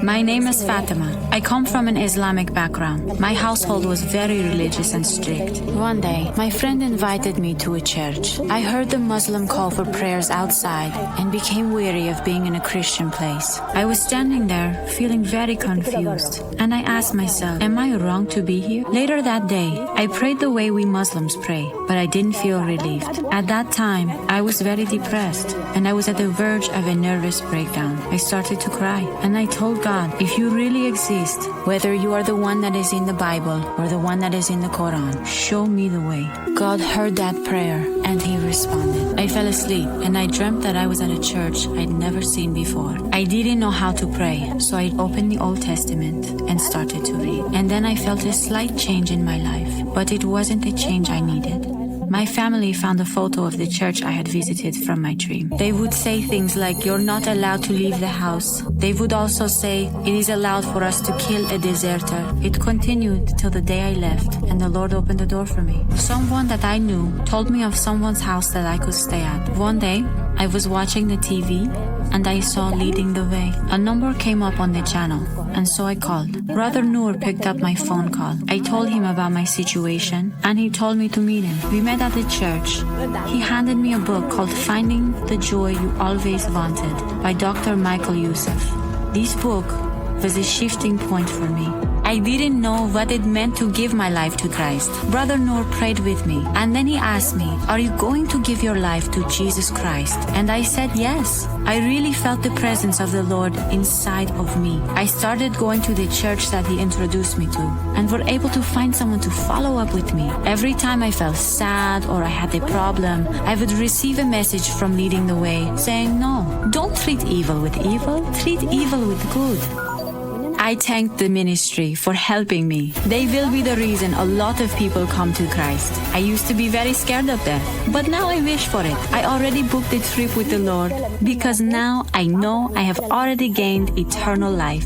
My name is Fatima. I come from an Islamic background. My household was very religious and strict. One day, my friend invited me to a church. I heard the Muslim call for prayers outside and became weary of being in a Christian place. I was standing there, feeling very confused, and I asked myself, am I wrong to be here? Later that day, I prayed the way we Muslims pray, but I didn't feel relieved. At that time, I was very depressed, and I was at the verge of a nervous breakdown. I started to cry, and I told God, if you really exist, whether you are the one that is in the Bible or the one that is in the Quran, show me the way. God heard that prayer, and He responded. I fell asleep, and I dreamt that I was at a church I'd never seen before. I didn't know how to pray, so I opened the Old Testament and started to read. And then I felt a slight change in my life, but it wasn't a change I needed. My family found a photo of the church I had visited from my dream. They would say things like, you're not allowed to leave the house. They would also say, it is allowed for us to kill a deserter. It continued till the day I left, and the Lord opened the door for me. Someone that I knew told me of someone's house that I could stay at. One day, I was watching the TV, and I saw Leading the Way. A number came up on the channel, and so I called. Brother Noor picked up my phone call. I told him about my situation, and he told me to meet him. We met at the church. He handed me a book called Finding the Joy You Always Wanted by Dr. Michael Youssef. This book was a shifting point for me. I didn't know what it meant to give my life to Christ. Brother Noor prayed with me, and then he asked me, are you going to give your life to Jesus Christ? And I said yes. I really felt the presence of the Lord inside of me. I started going to the church that He introduced me to, and were able to find someone to follow up with me. Every time I felt sad or I had a problem, I would receive a message from Leading the Way saying, no, don't treat evil with evil, treat evil with good. I thank the ministry for helping me. They will be the reason a lot of people come to Christ. I used to be very scared of death, but now I wish for it. I already booked a trip with the Lord because now I know I have already gained eternal life.